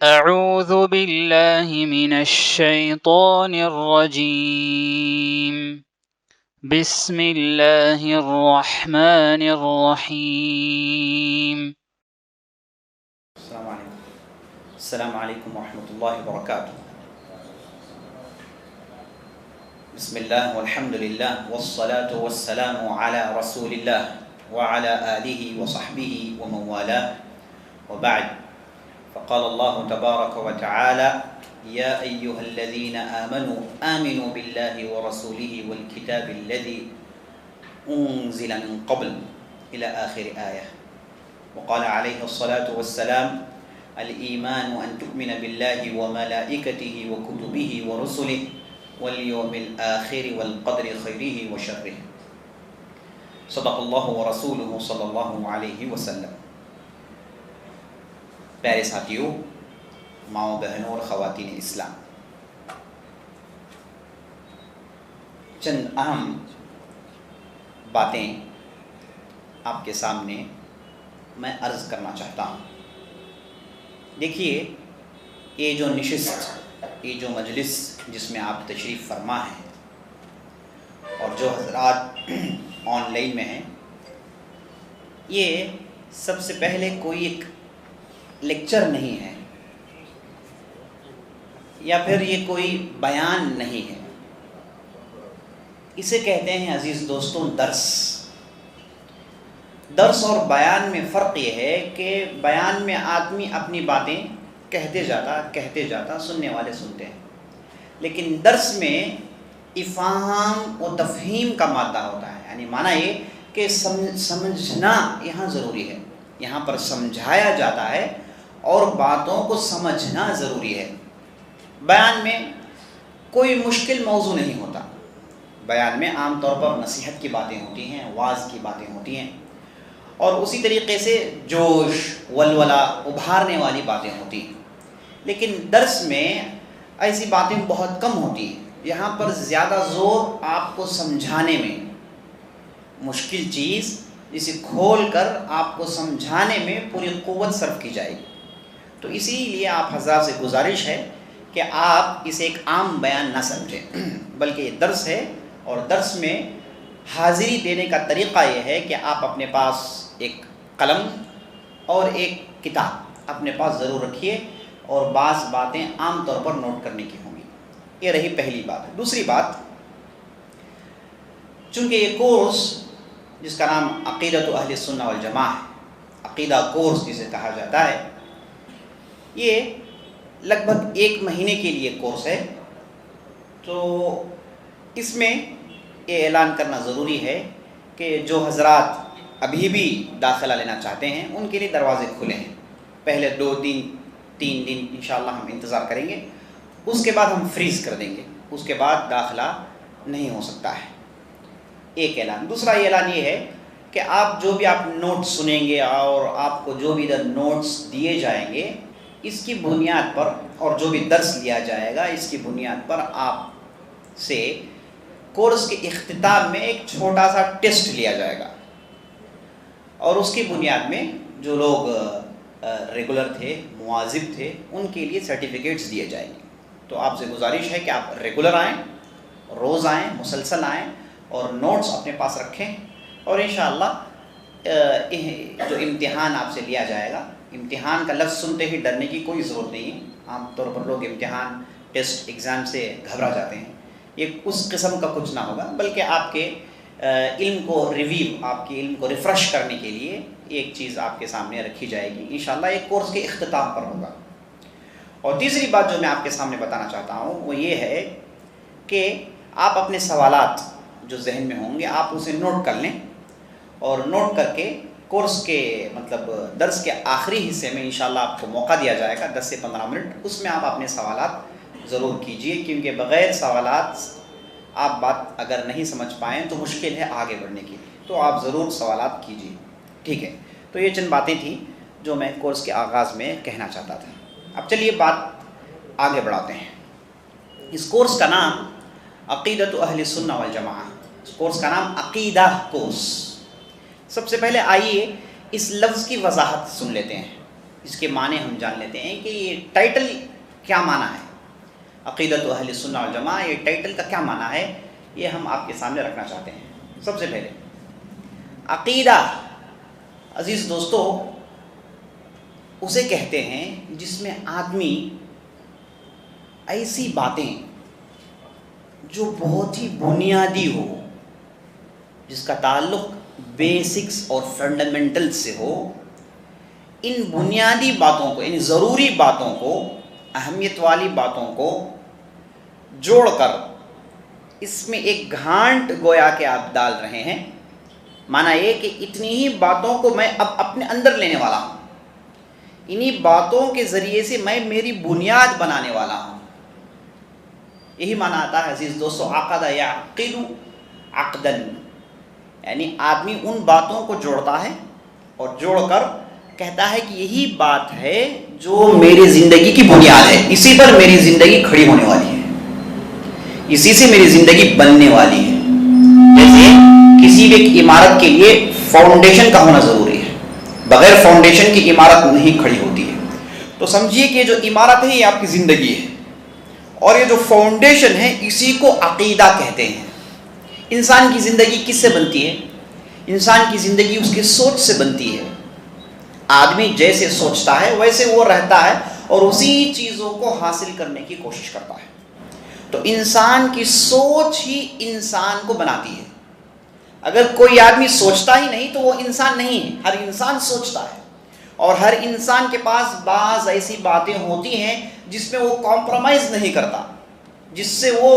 أعوذ بالله من الشيطان الرجيم بسم الله الرحمن الرحيم السلام علیکم ورحمۃ اللہ وبرکاتہ. بسم اللہ والحمد للہ والصلاة والسلام علی رسول اللہ وعلى آلہ وصحبہ ومن والاه وبعد. فقال اللہ تبارک وتعالی یا ایہا الذین آمنوا آمنوا باللہ ورسولہ والکتاب الذی انزل من قبل الى آخر آیہ. وقال علیہ الصلاة والسلام الایمان ان تؤمن باللہ وملائکتہ وکتبہ ورسلہ والیوم الآخر والقدر خیرہ وشرہ. صدق اللہ ورسولہ صلی اللہ علیہ وسلم. پیارے ساتھیوں، ماؤں بہنوں اور خواتین اسلام، چند اہم باتیں آپ کے سامنے میں عرض کرنا چاہتا ہوں. دیکھیے، یہ جو نشست، یہ جو مجلس جس میں آپ تشریف فرما ہیں اور جو حضرات آن لائن میں ہیں، یہ سب سے پہلے کوئی ایک لیکچر نہیں ہے یا پھر یہ کوئی بیان نہیں ہے. اسے کہتے ہیں عزیز دوستوں درس. درس اور بیان میں فرق یہ ہے کہ بیان میں آدمی اپنی باتیں کہتے جاتا سننے والے سنتے ہیں، لیکن درس میں افہام و تفہیم کا مادہ ہوتا ہے. یعنی معنی یہ کہ سمجھنا یہاں ضروری ہے. یہاں پر سمجھایا جاتا ہے اور باتوں کو سمجھنا ضروری ہے. بیان میں کوئی مشکل موضوع نہیں ہوتا. بیان میں عام طور پر نصیحت کی باتیں ہوتی ہیں، واعظ کی باتیں ہوتی ہیں، اور اسی طریقے سے جوش ولولہ ابھارنے والی باتیں ہوتی ہیں. لیکن درس میں ایسی باتیں بہت کم ہوتی ہیں. یہاں پر زیادہ زور آپ کو سمجھانے میں، مشکل چیز جسے کھول کر آپ کو سمجھانے میں پوری قوت صرف کی جائے گی. تو اسی لیے آپ حضرات سے گزارش ہے کہ آپ اسے ایک عام بیان نہ سمجھیں، بلکہ یہ درس ہے. اور درس میں حاضری دینے کا طریقہ یہ ہے کہ آپ اپنے پاس ایک قلم اور ایک کتاب اپنے پاس ضرور رکھیے، اور بعض باتیں عام طور پر نوٹ کرنے کی ہوں گی. یہ رہی پہلی بات. دوسری بات، چونکہ یہ کورس جس کا نام عقیدۃ اہل السنہ والجماعہ ہے، عقیدہ کورس جسے کہا جاتا ہے، یہ لگ بھگ 1 مہینے کے لیے کورس ہے. تو اس میں یہ اعلان کرنا ضروری ہے کہ جو حضرات ابھی بھی داخلہ لینا چاہتے ہیں ان کے لیے دروازے کھلے ہیں. پہلے 2 دن 3 دن انشاءاللہ ہم انتظار کریں گے، اس کے بعد ہم فریز کر دیں گے، اس کے بعد داخلہ نہیں ہو سکتا ہے. ایک اعلان. دوسرا اعلان یہ ہے کہ آپ جو بھی آپ نوٹ سنیں گے اور آپ کو جو بھی ادھر نوٹس دیے جائیں گے، اس کی بنیاد پر، اور جو بھی درس لیا جائے گا اس کی بنیاد پر آپ سے کورس کے اختتام میں ایک چھوٹا سا ٹیسٹ لیا جائے گا، اور اس کی بنیاد میں جو لوگ ریگولر تھے، مواظب تھے، ان کے لیے سرٹیفکیٹس دیے جائیں گے. تو آپ سے گزارش ہے کہ آپ ریگولر آئیں، روز آئیں، مسلسل آئیں، اور نوٹس اپنے پاس رکھیں. اور انشاءاللہ جو امتحان آپ سے لیا جائے گا، امتحان کا لفظ سنتے ہی ڈرنے کی کوئی ضرورت نہیں ہے. عام طور پر لوگ امتحان، ٹیسٹ، ایگزام سے گھبرا جاتے ہیں. یہ اس قسم کا کچھ نہ ہوگا، بلکہ آپ کے علم کو ریویو، آپ کے علم کو ریفریش کرنے کے لیے ایک چیز آپ کے سامنے رکھی جائے گی. انشاءاللہ ایک کورس کے اختتام پر ہوگا. اور تیسری بات جو میں آپ کے سامنے بتانا چاہتا ہوں وہ یہ ہے کہ آپ اپنے سوالات جو ذہن میں ہوں گے آپ اسے نوٹ کر لیں، اور نوٹ کر کے کورس کے درس کے آخری حصے میں انشاءاللہ آپ کو موقع دیا جائے گا 10 سے 15 منٹ. اس میں آپ اپنے سوالات ضرور کیجئے، کیونکہ بغیر سوالات آپ بات اگر نہیں سمجھ پائیں تو مشکل ہے آگے بڑھنے کی. تو آپ ضرور سوالات کیجئے. ٹھیک ہے؟ تو یہ چند باتیں تھیں جو میں کورس کے آغاز میں کہنا چاہتا تھا. اب چلیے بات آگے بڑھاتے ہیں. اس کورس کا نام عقیدۃ اہل السنہ والجماعہ. اس کورس کا نام عقیدہ کورس. سب سے پہلے آئیے اس لفظ کی وضاحت سن لیتے ہیں. اس کے معنی ہم جان لیتے ہیں کہ یہ ٹائٹل کیا معنی ہے، عقیدۃ اہل سنہ والجماعہ، یہ ٹائٹل کا کیا معنی ہے، یہ ہم آپ کے سامنے رکھنا چاہتے ہیں۔ سب سے پہلے عقیدہ عزیز دوستو اسے کہتے ہیں جس میں آدمی ایسی باتیں جو بہت ہی بنیادی ہو، جس کا تعلق بیسکس اور فنڈامنٹل سے ہو، ان بنیادی باتوں کو، یعنی ضروری باتوں کو، اہمیت والی باتوں کو جوڑ کر اس میں ایک گھانٹ گویا کہ آپ ڈال رہے ہیں۔ معنی یہ کہ اتنی ہی باتوں کو میں اب اپنے اندر لینے والا ہوں، انہی باتوں کے ذریعے سے میں میری بنیاد بنانے والا ہوں۔ یہی معنی آتا ہے عزیز دوستو عقد یعقد عقدا، یعنی آدمی ان باتوں کو جوڑتا ہے اور جوڑ کر کہتا ہے کہ یہی بات ہے جو میری زندگی کی بنیاد ہے، اسی پر میری زندگی کھڑی ہونے والی ہے، اسی سے میری زندگی بننے والی ہے۔ جیسے کسی بھی ایک عمارت کے لیے فاؤنڈیشن کا ہونا ضروری ہے، بغیر فاؤنڈیشن کی عمارت نہیں کھڑی ہوتی ہے۔ تو سمجھیے کہ جو عمارت ہے یہ آپ کی زندگی ہے، اور یہ جو فاؤنڈیشن ہے اسی کو عقیدہ کہتے ہیں۔ انسان کی زندگی کس سے بنتی ہے؟ انسان کی زندگی اس کی سوچ سے بنتی ہے۔ آدمی جیسے سوچتا ہے ویسے وہ رہتا ہے اور اسی چیزوں کو حاصل کرنے کی کوشش کرتا ہے۔ تو انسان کی سوچ ہی انسان کو بناتی ہے۔ اگر کوئی آدمی سوچتا ہی نہیں تو وہ انسان نہیں ہے۔ ہر انسان سوچتا ہے، اور ہر انسان کے پاس بعض ایسی باتیں ہوتی ہیں جس میں وہ کمپرومائز نہیں کرتا، جس سے وہ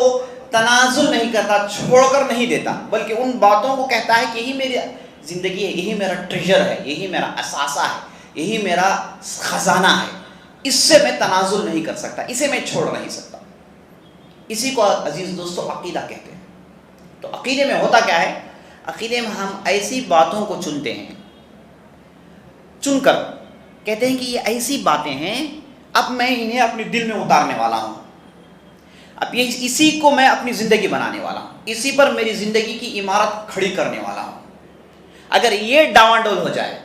تنازل نہیں کرتا، چھوڑ کر نہیں دیتا، بلکہ ان باتوں کو کہتا ہے کہ یہی میری زندگی ہے، یہی میرا ٹریجر ہے، یہی میرا اثاثہ ہے، یہی میرا خزانہ ہے، اس سے میں تنازل نہیں کر سکتا، اسے میں چھوڑ نہیں سکتا۔ اسی کو عزیز دوستو عقیدہ کہتے ہیں۔ تو عقیدے میں ہوتا کیا ہے؟ عقیدے میں ہم ایسی باتوں کو چنتے ہیں، چن کر کہتے ہیں کہ یہ ایسی باتیں ہیں، اب میں انہیں اپنے دل میں اتارنے والا ہوں، اب یہ اسی کو میں اپنی زندگی بنانے والا ہوں، اسی پر میری زندگی کی عمارت کھڑی کرنے والا ہوں۔ اگر یہ ڈاواڈول ہو جائے،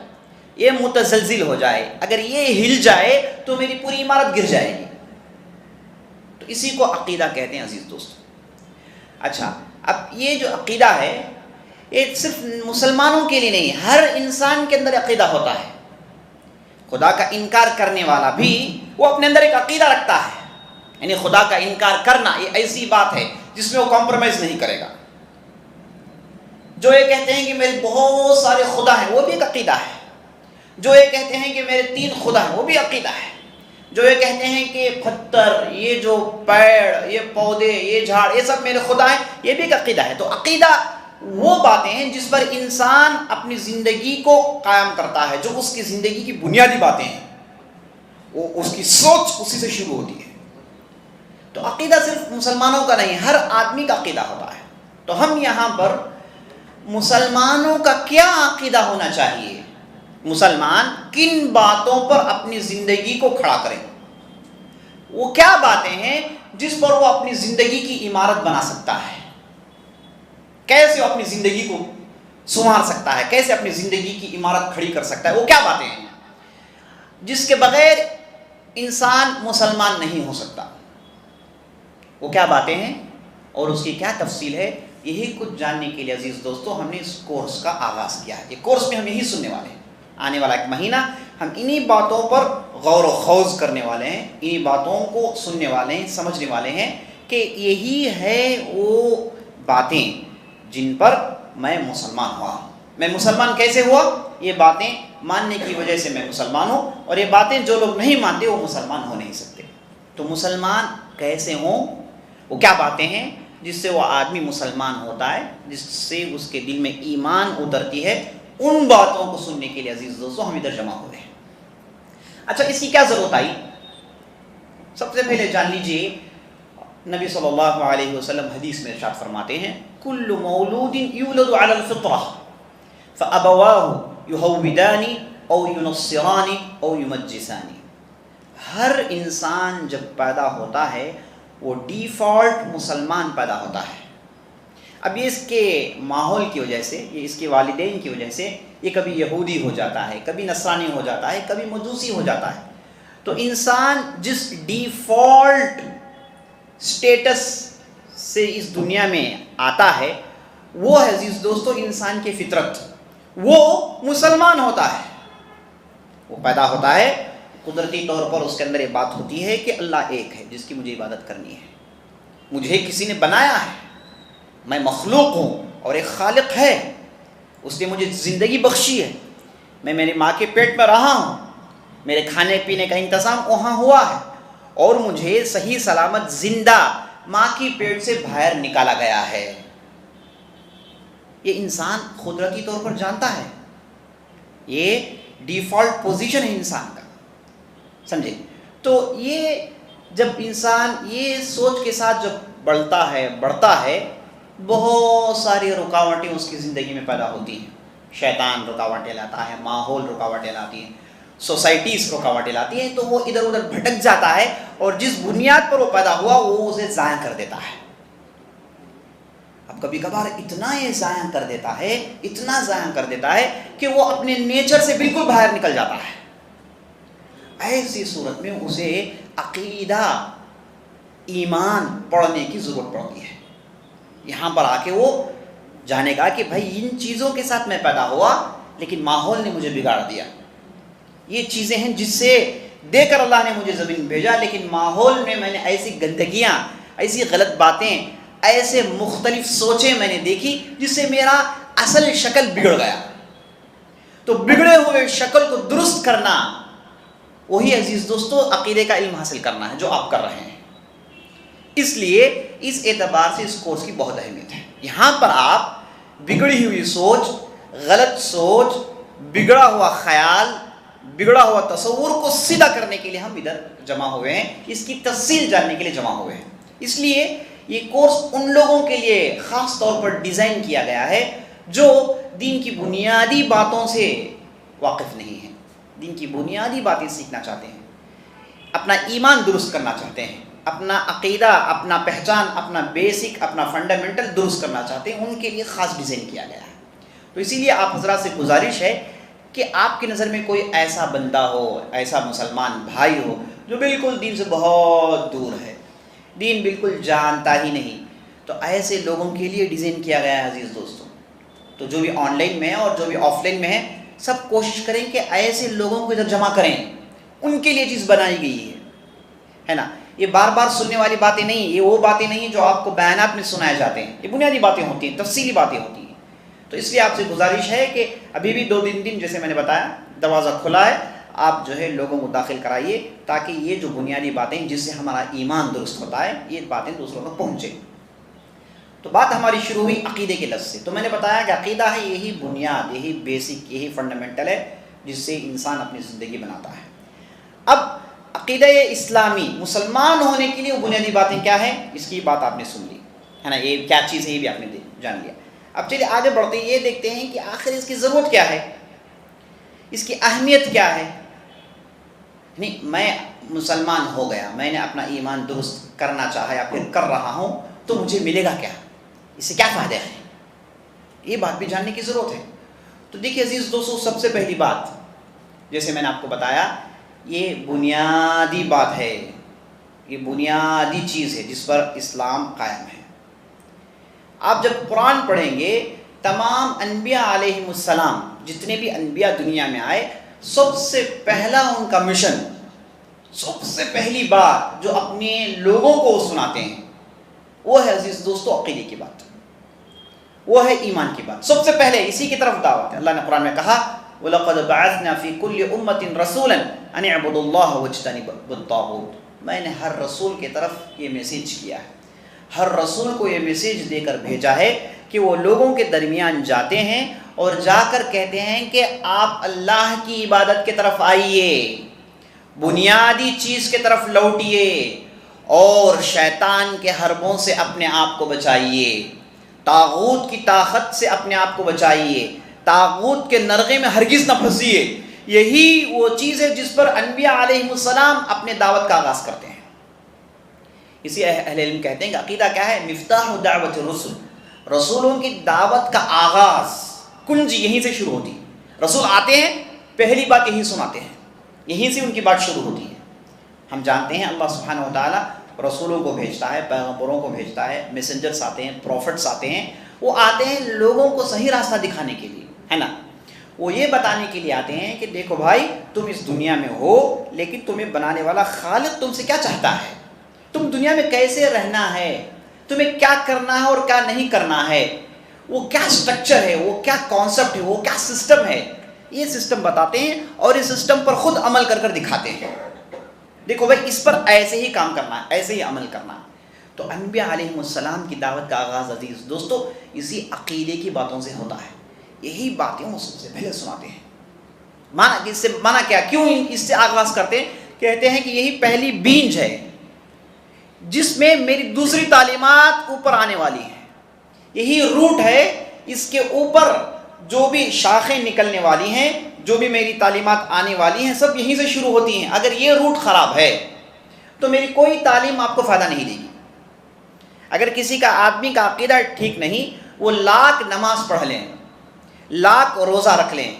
یہ متزلزل ہو جائے، اگر یہ ہل جائے تو میری پوری عمارت گر جائے گی۔ تو اسی کو عقیدہ کہتے ہیں عزیز دوستو۔ اچھا، اب یہ جو عقیدہ ہے یہ صرف مسلمانوں کے لیے نہیں، ہر انسان کے اندر عقیدہ ہوتا ہے۔ خدا کا انکار کرنے والا بھی وہ اپنے اندر ایک عقیدہ رکھتا ہے، یعنی خدا کا انکار کرنا یہ ایسی بات ہے جس میں وہ کمپرومائز نہیں کرے گا۔ جو یہ کہتے ہیں کہ میرے بہت سارے خدا ہیں، وہ بھی ایک عقیدہ ہے۔ جو یہ کہتے ہیں کہ میرے 3 خدا ہیں، وہ بھی عقیدہ ہے۔ جو یہ کہتے ہیں کہ پتھر، یہ جو پیڑ، یہ پودے، یہ جھاڑ، یہ سب میرے خدا ہیں، یہ بھی ایک عقیدہ ہے۔ تو عقیدہ وہ باتیں ہیں جس پر انسان اپنی زندگی کو قائم کرتا ہے، جو اس کی زندگی کی بنیادی باتیں ہیں، وہ اس کی سوچ اسی سے شروع ہوتی ہے۔ تو عقیدہ صرف مسلمانوں کا نہیں، ہر آدمی کا عقیدہ ہوتا ہے۔ تو ہم یہاں پر مسلمانوں کا کیا عقیدہ ہونا چاہیے، مسلمان کن باتوں پر اپنی زندگی کو کھڑا کریں، وہ کیا باتیں ہیں جس پر وہ اپنی زندگی کی عمارت بنا سکتا ہے، کیسے وہ اپنی زندگی کو سنوار سکتا ہے، کیسے اپنی زندگی کی عمارت کھڑی کر سکتا ہے، وہ کیا باتیں ہیں جس کے بغیر انسان مسلمان نہیں ہو سکتا، وہ کیا باتیں ہیں اور اس کی کیا تفصیل ہے۔ یہی کچھ جاننے کے لیے عزیز دوستو ہم نے اس کورس کا آغاز کیا ہے۔ یہ کورس میں ہم یہی سننے والے ہیں، آنے والا 1 مہینہ ہم انہی باتوں پر غور و خوض کرنے والے ہیں، انہی باتوں کو سننے والے ہیں، سمجھنے والے ہیں کہ یہی ہے وہ باتیں جن پر میں مسلمان ہوا ہوں۔ میں مسلمان کیسے ہوا؟ یہ باتیں ماننے کی وجہ سے میں مسلمان ہوں، اور یہ باتیں جو لوگ نہیں مانتے وہ مسلمان ہو نہیں سکتے۔ تو مسلمان کیسے ہوں، وہ کیا باتیں ہیں جس سے وہ آدمی مسلمان ہوتا ہے، جس سے اس کے دل میں ایمان اترتی ہے، ان باتوں کو سننے کے لیے عزیز دوستو ہم ادھر جمع ہو رہے ہیں۔ اچھا، اس کی کیا ضرورت آئی؟ سب سے پہلے جان لیجئے نبی صلی اللہ علیہ وسلم حدیث میں ارشاد فرماتے ہیں، کل مولود یولد علی الفطرہ فابواہ یہودان او ینصران او یمجسان۔ ہر انسان جب پیدا ہوتا ہے وہ ڈیفالٹ مسلمان پیدا ہوتا ہے۔ اب یہ اس کے ماحول کی وجہ سے، یہ اس کے والدین کی وجہ سے یہ کبھی یہودی ہو جاتا ہے، کبھی نصرانی ہو جاتا ہے، کبھی مجوسی ہو جاتا ہے. تو انسان جس ڈیفالٹ سٹیٹس سے اس دنیا میں آتا ہے وہ ہے عزیز دوستو انسان کی فطرت، وہ مسلمان ہوتا ہے. وہ پیدا ہوتا ہے، قدرتی طور پر اس کے اندر یہ بات ہوتی ہے کہ اللہ ایک ہے جس کی مجھے عبادت کرنی ہے، مجھے کسی نے بنایا ہے، میں مخلوق ہوں اور ایک خالق ہے، اس نے مجھے زندگی بخشی ہے، میں میری ماں کے پیٹ میں رہا ہوں، میرے کھانے پینے کا انتظام وہاں ہوا ہے اور مجھے صحیح سلامت زندہ ماں کی پیٹ سے باہر نکالا گیا ہے. یہ انسان قدرتی طور پر جانتا ہے، یہ ڈیفالٹ پوزیشن ہے انسان کا، سمجھے. تو یہ جب انسان یہ سوچ کے ساتھ جب بڑھتا ہے بہت ساری رکاوٹیں اس کی زندگی میں پیدا ہوتی ہیں. شیطان رکاوٹیں لاتا ہے، ماحول رکاوٹیں لاتی ہیں، سوسائٹیز رکاوٹیں لاتی ہیں، تو وہ ادھر ادھر بھٹک جاتا ہے اور جس بنیاد پر وہ پیدا ہوا وہ اسے ضائع کر دیتا ہے. اب کبھی کبھار اتنا یہ ضائع کر دیتا ہے، اتنا ضائع کر دیتا ہے کہ وہ اپنے نیچر سے بالکل باہر نکل جاتا ہے. ایسی صورت میں اسے عقیدہ ایمان پڑھنے کی ضرورت پڑتی ہے. یہاں پر آ کے وہ جانے گا کہ بھائی ان چیزوں کے ساتھ میں پیدا ہوا لیکن ماحول نے مجھے بگاڑ دیا، یہ چیزیں ہیں جس سے دے کر اللہ نے مجھے زمین بھیجا، لیکن ماحول میں نے ایسی گندگیاں، ایسی غلط باتیں، ایسے مختلف سوچیں میں نے دیکھی جس سے میرا اصل شکل بگڑ گیا. تو بگڑے ہوئے شکل کو درست کرنا وہی عزیز دوستو عقیدے کا علم حاصل کرنا ہے جو آپ کر رہے ہیں. اس لیے اس اعتبار سے اس کورس کی بہت اہمیت ہے. یہاں پر آپ بگڑی ہوئی سوچ، غلط سوچ، بگڑا ہوا خیال، بگڑا ہوا تصور کو سیدھا کرنے کے لیے ہم ادھر جمع ہوئے ہیں، اس کی تفصیل جاننے کے لیے جمع ہوئے ہیں. اس لیے یہ کورس ان لوگوں کے لیے خاص طور پر ڈیزائن کیا گیا ہے جو دین کی بنیادی باتوں سے واقف نہیں ہیں، دین کی بنیادی باتیں سیکھنا چاہتے ہیں، اپنا ایمان درست کرنا چاہتے ہیں، اپنا عقیدہ، اپنا پہچان، اپنا بیسک، اپنا فنڈامنٹل درست کرنا چاہتے ہیں، ان کے لیے خاص ڈیزائن کیا گیا ہے. تو اسی لیے آپ حضرات سے گزارش ہے کہ آپ کی نظر میں کوئی ایسا بندہ ہو، ایسا مسلمان بھائی ہو جو بالکل دین سے بہت دور ہے، دین بالکل جانتا ہی نہیں، تو ایسے لوگوں کے لیے ڈیزائن کیا گیا ہے عزیز دوستوں. تو جو بھی آن لائن میں ہے اور جو بھی آف لائن میں ہے سب کوشش کریں کہ ایسے لوگوں کو ادھر جمع کریں، ان کے لیے چیز بنائی گئی ہے نا. یہ بار بار سننے والی باتیں نہیں، یہ وہ باتیں نہیں جو آپ کو بیانات میں سنائے جاتے ہیں، یہ بنیادی باتیں ہوتی ہیں، تفصیلی باتیں ہوتی ہیں. تو اس لیے آپ سے گزارش ہے کہ ابھی بھی 2-3 دن جیسے میں نے بتایا دروازہ کھلا ہے، آپ جو ہے لوگوں کو داخل کرائیے تاکہ یہ جو بنیادی باتیں جس سے ہمارا ایمان درست ہوتا ہے یہ باتیں دوسروں تک پہنچے. تو بات ہماری شروع ہوئی عقیدے کے لفظ سے. تو میں نے بتایا کہ عقیدہ ہے یہی بنیاد، یہی بیسک، یہی فنڈامنٹل ہے جس سے انسان اپنی زندگی بناتا ہے. اب عقیدہ اسلامی مسلمان ہونے کے لیے وہ بنیادی باتیں کیا ہیں، اس کی بات آپ نے سن لی ہے نا، یہ کیا چیز ہے یہ بھی آپ نے جان لیا. اب چلیے آگے بڑھتے ہیں، یہ دیکھتے ہیں کہ آخر اس کی ضرورت کیا ہے، اس کی اہمیت کیا ہے. نہیں میں مسلمان ہو گیا، میں نے اپنا ایمان درست کرنا چاہا یا پھر کر رہا ہوں تو مجھے ملے گا کیا، اس سے کیا فائدہ ہے، یہ بات بھی جاننے کی ضرورت ہے. تو دیکھیے عزیز دوستو، سب سے پہلی بات جیسے میں نے آپ کو بتایا یہ بنیادی بات ہے، یہ بنیادی چیز ہے جس پر اسلام قائم ہے. آپ جب قرآن پڑھیں گے تمام انبیاء علیہم السلام، جتنے بھی انبیاء دنیا میں آئے، سب سے پہلا ان کا مشن، سب سے پہلی بات جو اپنے لوگوں کو سناتے ہیں وہ ہے عزیز دوستو عقیدے کی بات، وہ ہے ایمان کی بات. سب سے پہلے اسی کی طرف دعوت ہے. اللہ نے قرآن میں کہا وَلَقَدْ بَعَثْنَا فِي كُلِّ أُمَّةٍ رَسُولًا أَنِ اعْبُدُوا اللَّهَ وَاجْتَنِبُوا الطَّاغُوتَ. میں نے ہر رسول کی طرف یہ میسیج کیا ہے، ہر رسول کو یہ میسیج دے کر بھیجا ہے کہ وہ لوگوں کے درمیان جاتے ہیں اور جا کر کہتے ہیں کہ آپ اللہ کی عبادت کی طرف آئیے، بنیادی چیز کی طرف لوٹیے اور شیطان کے حربوں سے اپنے آپ کو بچائیے، طاغوت کی طاقت سے اپنے آپ کو بچائیے، طاغوت کے نرغے میں ہرگز نہ پھنسیے. یہی وہ چیز ہے جس پر انبیاء علیہم السلام اپنے دعوت کا آغاز کرتے ہیں. اسی اہل علم کہتے ہیں کہ عقیدہ کیا ہے، مفتاح دعوت الرسل، رسولوں کی دعوت کا آغاز، کنجی یہیں سے شروع ہوتی. رسول آتے ہیں پہلی بات یہی سناتے ہیں، یہیں سے ان کی بات شروع ہوتی ہے۔ ہم جانتے ہیں اللہ سبحانہ و تعالیٰ رسولوں کو بھیجتا ہے، پیغمبروں کو بھیجتا ہے، میسنجرس آتے ہیں، پروفٹس آتے ہیں، وہ آتے ہیں لوگوں کو صحیح راستہ دکھانے کے لیے، ہے نا، وہ یہ بتانے کے لیے آتے ہیں کہ دیکھو بھائی تم اس دنیا میں ہو، لیکن تمہیں بنانے والا خالق تم سے کیا چاہتا ہے، تم دنیا میں کیسے رہنا ہے، تمہیں کیا کرنا ہے اور کیا نہیں کرنا ہے، وہ کیا سٹرکچر ہے، وہ کیا کانسیپٹ ہے، وہ کیا سسٹم ہے، یہ سسٹم بتاتے ہیں اور اس سسٹم پر خود عمل کر دکھاتے ہیں۔ دیکھو بھائی اس پر ایسے ہی کام کرنا ہے، ایسے ہی عمل کرنا ہے۔ تو انبیاء علیہ السلام کی دعوت کا آغاز عزیز دوستو اسی عقیدے کی باتوں سے ہوتا ہے، یہی باتیں وہ سب سے پہلے سناتے ہیں۔ مانا کیا، کیوں اس سے آغاز کرتے ہیں؟ کہتے ہیں کہ یہی پہلی بینج ہے جس میں میری دوسری تعلیمات اوپر آنے والی ہیں، یہی روٹ ہے، اس کے اوپر جو بھی شاخیں نکلنے والی ہیں، جو بھی میری تعلیمات آنے والی ہیں، سب یہیں سے شروع ہوتی ہیں۔ اگر یہ روٹ خراب ہے تو میری کوئی تعلیم آپ کو فائدہ نہیں دے گی۔ اگر کسی کا آدمی کا عقیدہ ٹھیک نہیں، وہ لاکھ نماز پڑھ لیں، لاکھ روزہ رکھ لیں،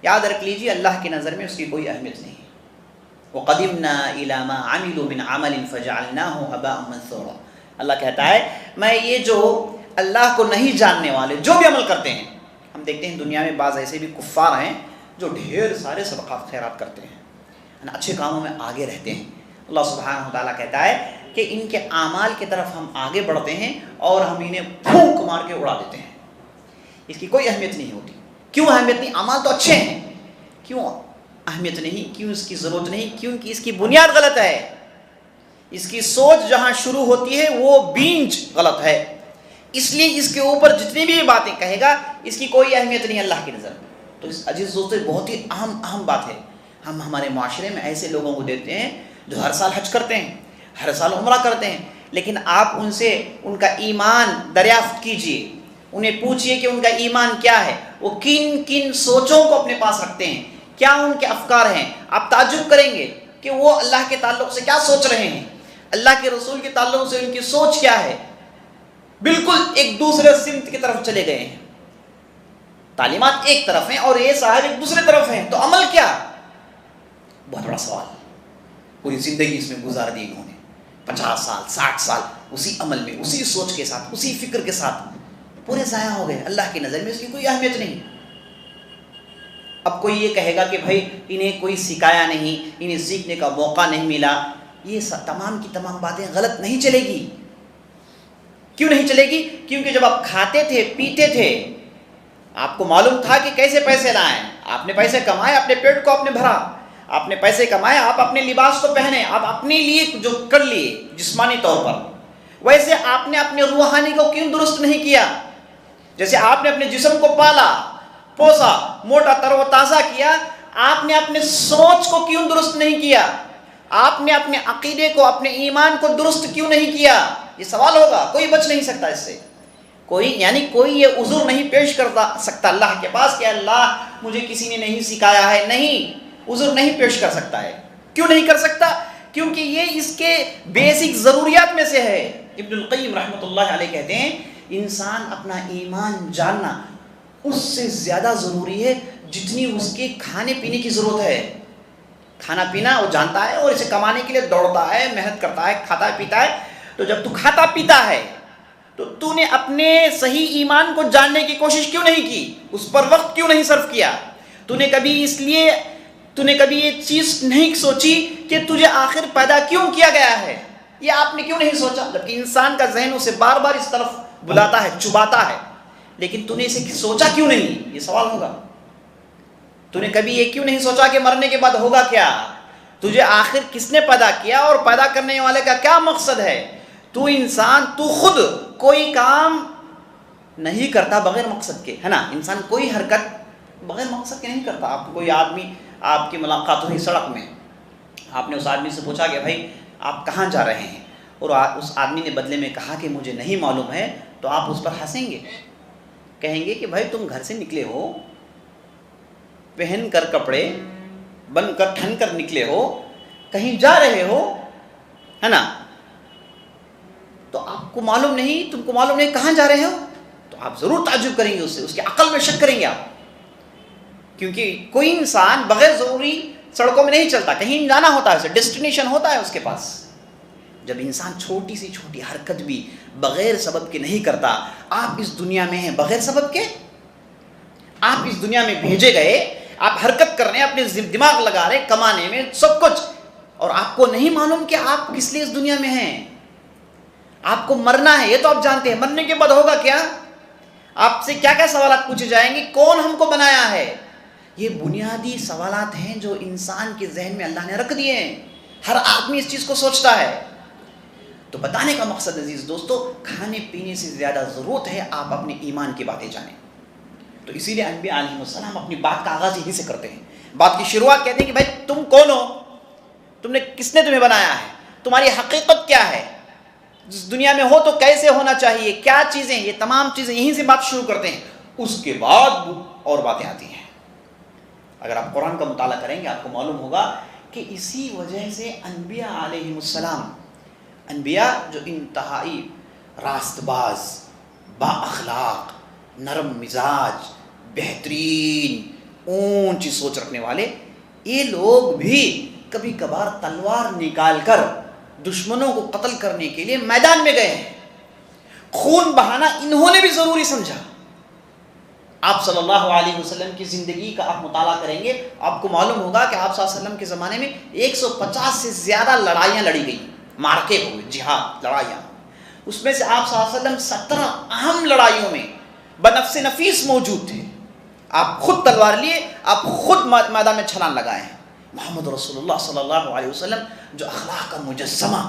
یاد رکھ لیجیے اللہ کی نظر میں اس کی کوئی اہمیت نہیں۔ وَقَدِمْنَا إِلَى مَا عَمِلُوا مِنْ عَمَلٍ فَجَعَلْنَاهُ هَبَاءً مَنثُورًا۔ اللہ کہتا ہے میں یہ جو اللہ کو نہیں جاننے والے جو بھی عمل کرتے ہیں، ہم دیکھتے ہیں دنیا میں بعض ایسے بھی کفار ہیں جو ڈھیر سارے صدقات خیرات کرتے ہیں، اچھے کاموں میں آگے رہتے ہیں۔ اللہ سبحانہ وتعالیٰ کہتا ہے کہ ان کے اعمال کی طرف ہم آگے بڑھتے ہیں اور ہم انہیں پھونک مار کے اڑا دیتے ہیں، اس کی کوئی اہمیت نہیں ہوتی۔ کیوں اہمیت نہیں؟ اعمال تو اچھے ہیں، کیوں اہمیت نہیں؟ کیوں اس کی ضرورت نہیں؟ کیونکہ اس کی بنیاد غلط ہے، اس کی سوچ جہاں شروع ہوتی ہے وہ بینج غلط ہے، اس لیے اس کے اوپر جتنی بھی باتیں کہے گا اس کی کوئی اہمیت نہیں اللہ کی نظر میں۔ تو اس عزیز دوستو بہت ہی اہم بات ہے، ہم ہمارے معاشرے میں ایسے لوگوں کو دیکھتے ہیں جو ہر سال حج کرتے ہیں، ہر سال عمرہ کرتے ہیں، لیکن آپ ان سے ان کا ایمان دریافت کیجئے، انہیں پوچھئے کہ ان کا ایمان کیا ہے، وہ کن کن سوچوں کو اپنے پاس رکھتے ہیں، کیا ان کے افکار ہیں۔ آپ تعجب کریں گے کہ وہ اللہ کے تعلق سے کیا سوچ رہے ہیں، اللہ کے رسول کے تعلق سے ان کی سوچ کیا ہے، بالکل ایک دوسرے سمت کی طرف چلے گئے ہیں۔ تعلیمات ایک طرف ہیں اور یہ صاحب ایک دوسرے طرف ہیں، تو عمل کیا؟ بہت بڑا سوال۔ پوری زندگی اس میں گزار دی انہوں نے، 50 سال 60 سال اسی عمل میں، اسی سوچ کے ساتھ، اسی فکر کے ساتھ، پورے ضائع ہو گئے۔ اللہ کی نظر میں اس کی کوئی اہمیت نہیں۔ اب کوئی یہ کہے گا کہ بھائی انہیں کوئی سکھایا نہیں، انہیں سیکھنے کا موقع نہیں ملا، یہ تمام کی تمام باتیں غلط نہیں چلے گی۔ کیوں نہیں چلے گی؟ کیونکہ جب آپ کھاتے تھے پیتے تھے آپ کو معلوم تھا کہ کیسے پیسے لائیں، آپ نے پیسے کمائے، اپنے پیٹ کو آپ نے بھرا، آپ نے پیسے کمائے، آپ اپنے لباس کو پہنے، آپ اپنے لیے جو کر لیے جسمانی طور پر، ویسے آپ نے اپنے روحانی کو کیوں درست نہیں کیا؟ جیسے آپ نے اپنے جسم کو پالا پوسا موٹا تر و تازہ کیا، آپ نے اپنے سوچ کو کیوں درست نہیں کیا؟ آپ نے اپنے عقیدے کو، اپنے ایمان کو درست کیوں نہیں کیا؟ یہ سوال ہوگا، کوئی بچ نہیں سکتا اس سے، کوئی یہ عذر نہیں پیش کر سکتا اللہ کے پاس کہ اللہ مجھے کسی نے نہیں سکھایا ہے، نہیں، عذر نہیں پیش کر سکتا ہے۔ کیوں نہیں کر سکتا؟ کیونکہ یہ اس کے بیسک ضروریات میں سے ہے۔ ابن القیم رحمۃ اللہ علیہ کہتے ہیں انسان اپنا ایمان جاننا اس سے زیادہ ضروری ہے جتنی اس کے کھانے پینے کی ضرورت ہے۔ کھانا پینا وہ جانتا ہے اور اسے کمانے کے لیے دوڑتا ہے، محنت کرتا ہے، کھاتا ہے پیتا ہے، تو جب تو کھاتا پیتا ہے تو تو نے اپنے صحیح ایمان کو جاننے کی کوشش کیوں نہیں کی؟ اس پر وقت کیوں نہیں صرف کیا؟ تو نے کبھی یہ چیز نہیں سوچی کہ تجھے آخر پیدا کیوں کیا گیا ہے؟ یہ آپ نے کیوں نہیں سوچا؟ جبکہ انسان کا ذہن اسے بار بار اس طرف بلاتا ہے، چباتا ہے، لیکن تو نے اسے سوچا کیوں نہیں؟ یہ سوال ہوگا۔ تو نے کبھی یہ کیوں نہیں سوچا کہ مرنے کے بعد ہوگا کیا؟ تجھے آخر کس نے پیدا کیا اور پیدا کرنے والے کا کیا مقصد ہے؟ تو انسان، تو خود کوئی کام نہیں کرتا بغیر مقصد کے، ہے نا؟ انسان کوئی حرکت بغیر مقصد کے نہیں کرتا۔ آپ کو کوئی آدمی، آپ کی ملاقات ہوئی سڑک میں، آپ نے اس آدمی سے پوچھا کہ بھائی آپ کہاں جا رہے ہیں، اور اس آدمی نے بدلے میں کہا کہ مجھے نہیں معلوم ہے، تو آپ اس پر ہنسیں گے، کہیں گے کہ بھائی تم گھر سے نکلے ہو، پہن کر کپڑے بن کر ٹھن کر نکلے ہو، کہیں جا رہے ہو، ہے نا؟ تو آپ کو معلوم نہیں، تم کو معلوم نہیں کہاں جا رہے ہو، تو آپ ضرور تعجب کریں گے اس سے، اس کے عقل میں شک کریں گے آپ۔ کیونکہ کوئی انسان بغیر ضروری سڑکوں میں نہیں چلتا، کہیں جانا ہوتا ہے، اسے ڈیسٹینیشن ہوتا ہے اس کے پاس۔ جب انسان چھوٹی سی چھوٹی حرکت بھی بغیر سبب کے نہیں کرتا، آپ اس دنیا میں ہیں بغیر سبب کے، آپ اس دنیا میں بھیجے گئے، آپ حرکت کر رہے ہیں، اپنے دماغ لگا رہے کمانے میں سب کچھ، اور آپ کو نہیں معلوم کہ آپ کس لیے اس دنیا میں ہیں۔ آپ کو مرنا ہے، یہ تو آپ جانتے ہیں، مرنے کے بعد ہوگا کیا، آپ سے کیا کیا سوالات پوچھے جائیں گے، کون ہم کو بنایا ہے۔ یہ بنیادی سوالات ہیں جو انسان کے ذہن میں اللہ نے رکھ دیے ہیں، ہر آدمی اس چیز کو سوچتا ہے۔ تو بتانے کا مقصد عزیز دوستو، کھانے پینے سے زیادہ ضرورت ہے آپ اپنے ایمان کی باتیں جانیں۔ تو اسی لیے انبیاء علیہ السلام اپنی بات کا آغاز یہیں سے کرتے ہیں، بات کی شروعات کہتے ہیں کہ بھائی تم کون ہو، تم نے کس نے تمہیں بنایا ہے، تمہاری حقیقت کیا ہے، جس دنیا میں ہو تو کیسے ہونا چاہیے، کیا چیزیں، یہ تمام چیزیں یہیں سے بات شروع کرتے ہیں۔ اس کے بعد اور باتیں آتی ہیں۔ اگر آپ قرآن کا مطالعہ کریں گے آپ کو معلوم ہوگا کہ اسی وجہ سے انبیاء علیہ السلام، انبیاء جو انتہائی راست باز، با اخلاق، نرم مزاج، بہترین اونچی سوچ رکھنے والے، یہ لوگ بھی کبھی کبھار تلوار نکال کر دشمنوں کو قتل کرنے کے لیے میدان میں گئے ہیں۔ خون بہانا انہوں نے بھی ضروری سمجھا۔ آپ صلی اللہ علیہ وسلم کی زندگی کا آپ مطالعہ کریں گے آپ کو معلوم ہوگا کہ آپ صلی اللہ علیہ وسلم کے زمانے میں 150 سے زیادہ لڑائیاں لڑی گئیں، مارکے ہوئے، جہاد، لڑائیاں۔ اس میں سے آپ صلی اللہ علیہ وسلم 17 اہم لڑائیوں میں بنفس نفیس موجود تھے۔ آپ خود تلوار لیے، آپ خود میدان میں چھلانگ لگائے ہیں۔ محمد رسول اللہ صلی اللہ علیہ وسلم جو اخلاق کا مجسمہ،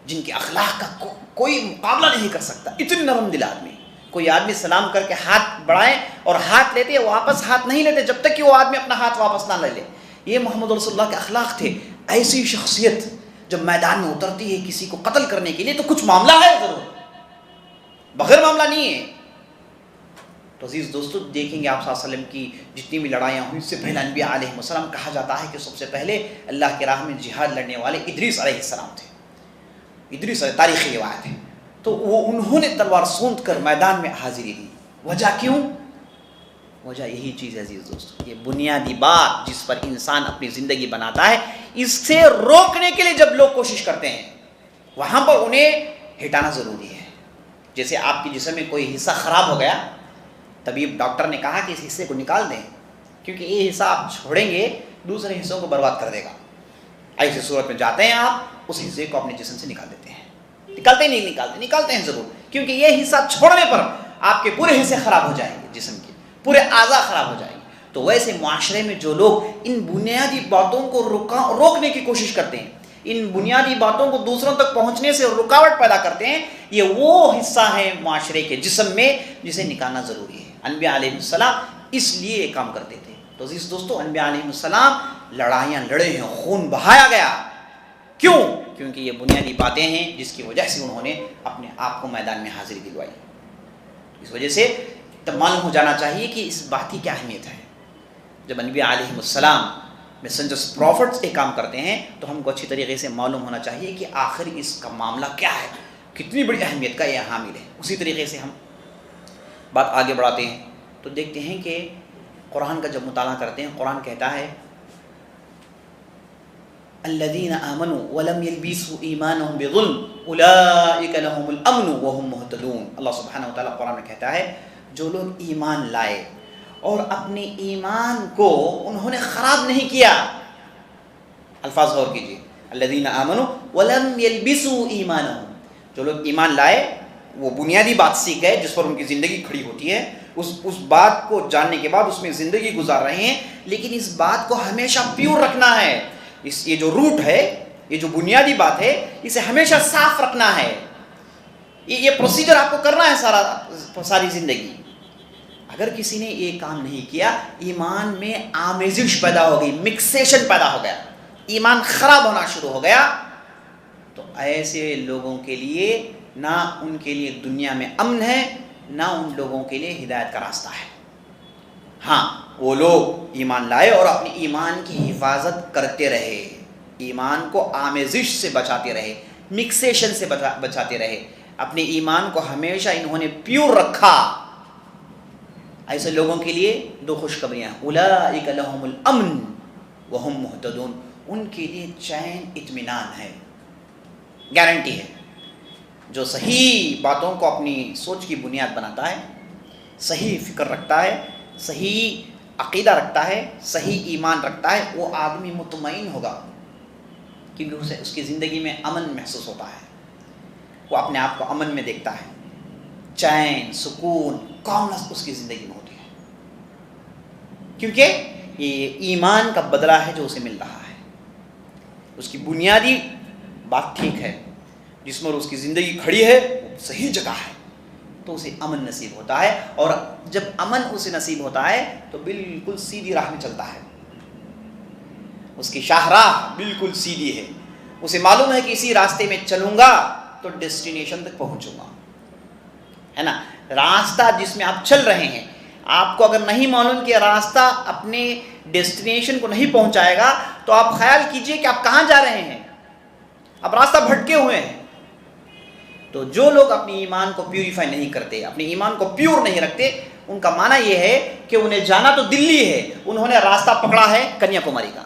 جن کے اخلاق کا کوئی مقابلہ نہیں کر سکتا، اتنی نرم دل آدمی۔ کوئی آدمی سلام کر کے ہاتھ بڑھائے اور ہاتھ لیتے، واپس ہاتھ نہیں لیتے جب تک کہ وہ آدمی اپنا ہاتھ واپس نہ لے لے۔ یہ محمد رسول اللہ کے اخلاق تھے۔ ایسی شخصیت جب میدان میں اترتی ہے کسی کو قتل کرنے کے لیے تو کچھ معاملہ ہے ضرور، بغیر معاملہ نہیں ہے۔ تو عزیز دوستو دیکھیں گے آپ صلی اللہ علیہ وسلم کی جتنی بھی لڑائیاں ہوئی، اس سے پہلے انبیاء علیہ السلام کہا جاتا ہے کہ سب سے پہلے اللہ کے راہ میں جہاد لڑنے والے ادریس علیہ السلام تھے۔ ادریس علیہ تاریخی روایت ہے، تو وہ انہوں نے تلوار سونت کر میدان میں حاضری دی۔ وجہ کیوں؟ وجہ یہی چیز ہے عزیز دوستو، یہ بنیادی بات جس پر انسان اپنی زندگی بناتا ہے، اس سے روکنے کے لیے جب لوگ کوشش کرتے ہیں وہاں پر انہیں ہٹانا ضروری ہے۔ جیسے آپ کے جسم میں کوئی حصہ خراب ہو گیا، طبیب ڈاکٹر نے کہا کہ اس حصے کو نکال دیں، کیونکہ یہ حصہ آپ چھوڑیں گے دوسرے حصوں کو برباد کر دے گا۔ ایسی صورت میں جاتے ہیں آپ اس حصے کو اپنے جسم سے نکال دیتے ہیں۔ نکالتے نہیں نکالتے ہیں ضرور، کیونکہ یہ حصہ چھوڑنے پر آپ کے پورے حصے خراب ہو جائیں گے، جسم کے پورے اعضاء خراب ہو جائیں گے۔ تو ویسے معاشرے میں جو لوگ ان بنیادی باتوں کو روکنے کی کوشش کرتے ہیں، ان بنیادی باتوں کو دوسروں تک پہنچنے سے رکاوٹ پیدا کرتے ہیں، یہ وہ حصہ ہے معاشرے کے جسم میں جسے نکالنا ضروری ہے۔ انبیاء علیہ السلام اس لیے یہ کام کرتے تھے۔ تو عزیز دوستو انبیاء علیہ السلام لڑائیاں لڑے ہیں، خون بہایا گیا، کیوں؟ کیونکہ یہ بنیادی باتیں ہیں جس کی وجہ سے انہوں نے اپنے آپ کو میدان میں حاضری دلوائی۔ اس وجہ سے تب معلوم ہو جانا چاہیے کہ اس بات کی کیا اہمیت ہے۔ جب انبیاء علیہ السلام میسنجرز پروفٹس ایک کام کرتے ہیں تو ہم کو اچھی طریقے سے معلوم ہونا چاہیے کہ آخر اس کا معاملہ کیا ہے، کتنی بڑی اہمیت کا یہ حامل ہے۔ اسی طریقے سے ہم بات آگے بڑھاتے ہیں تو دیکھتے ہیں کہ قرآن کا جب مطالعہ کرتے ہیں، قرآن کہتا ہے الذین آمنوا ولم یلبسوا ایمانهم بظلم اولئک لهم الامن وهم مہتدون۔ اللہ سبحانہ وتعالیٰ قرآن میں کہتا ہے جو لوگ ایمان لائے اور اپنے ایمان کو انہوں نے خراب نہیں کیا، الفاظ غور کیجیے، الذین آمنوا ولم یلبسوا ایمانهم، جو لوگ ایمان لائے، وہ بنیادی بات سیکھ گئے جس پر ان کی زندگی کھڑی ہوتی ہے، اس بات کو جاننے کے بعد اس میں زندگی گزار رہے ہیں، لیکن اس بات کو ہمیشہ پیور رکھنا ہے۔ یہ جو روٹ ہے، یہ جو بنیادی بات ہے، اسے ہمیشہ صاف رکھنا ہے۔ یہ پروسیجر آپ کو کرنا ہے ساری زندگی۔ اگر کسی نے یہ کام نہیں کیا، ایمان میں آمیزش پیدا ہو گئی، مکسیشن پیدا ہو گیا، ایمان خراب ہونا شروع ہو گیا، تو ایسے لوگوں کے لیے نہ ان کے لیے دنیا میں امن ہے، نہ ان لوگوں کے لیے ہدایت کا راستہ ہے۔ ہاں، وہ لوگ ایمان لائے اور اپنے ایمان کی حفاظت کرتے رہے، ایمان کو آمیزش سے بچاتے رہے، مکسیشن سے بچاتے رہے، اپنے ایمان کو ہمیشہ انہوں نے پیور رکھا، ایسے لوگوں کے لیے دو خوشخبریاں، اولئک لہم الامن وہم مہتدون، ان کے لیے چین اطمینان ہے، گارنٹی ہے۔ جو صحیح باتوں کو اپنی سوچ کی بنیاد بناتا ہے، صحیح فکر رکھتا ہے، صحیح عقیدہ رکھتا ہے، صحیح ایمان رکھتا ہے، وہ آدمی مطمئن ہوگا، کیونکہ اسے اس کی زندگی میں امن محسوس ہوتا ہے، وہ اپنے آپ کو امن میں دیکھتا ہے، چین، سکون، کامنس اس کی زندگی میں ہوتی ہے، کیونکہ یہ ایمان کا بدلہ ہے جو اسے مل رہا ہے، اس کی بنیادی بات ٹھیک ہے، جس پر اس کی زندگی کھڑی ہے وہ صحیح جگہ ہے، تو اسے امن نصیب ہوتا ہے، اور جب امن اسے نصیب ہوتا ہے تو بالکل سیدھی راہ میں چلتا ہے، اس کی شاہراہ بالکل سیدھی ہے، اسے معلوم ہے کہ اسی راستے میں چلوں گا تو ڈیسٹینیشن تک پہنچوں گا، ہے نا۔ راستہ جس میں آپ چل رہے ہیں، آپ کو اگر نہیں معلوم کہ راستہ اپنے ڈیسٹینیشن کو نہیں پہنچائے گا تو آپ خیال کیجئے کہ آپ کہاں جا رہے ہیں، آپ راستہ بھٹکے ہوئے ہیں۔ تو جو لوگ اپنی ایمان کو پیوریفائی نہیں کرتے، اپنے ایمان کو پیور نہیں رکھتے، ان کا معنی یہ ہے کہ انہیں جانا تو دلی ہے، انہوں نے راستہ پکڑا ہے کنیا کماری کا،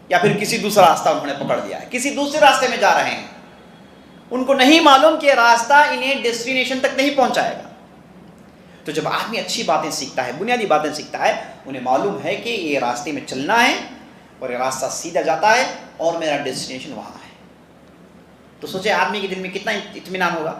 یا پھر کسی دوسرا راستہ انہوں نے پکڑ لیا ہے، کسی دوسرے راستے میں جا رہے ہیں، ان کو نہیں معلوم کہ راستہ انہیں ڈیسٹینیشن تک نہیں پہنچائے گا۔ تو جب آدمی اچھی باتیں سیکھتا ہے، بنیادی باتیں سیکھتا ہے، انہیں معلوم ہے کہ یہ راستے میں چلنا ہے اور یہ راستہ سیدھا جاتا ہے اور میرا ڈیسٹینیشن وہاں ہے۔ تو سوچے آدمی کے دل میں کتنا اطمینان ہوگا،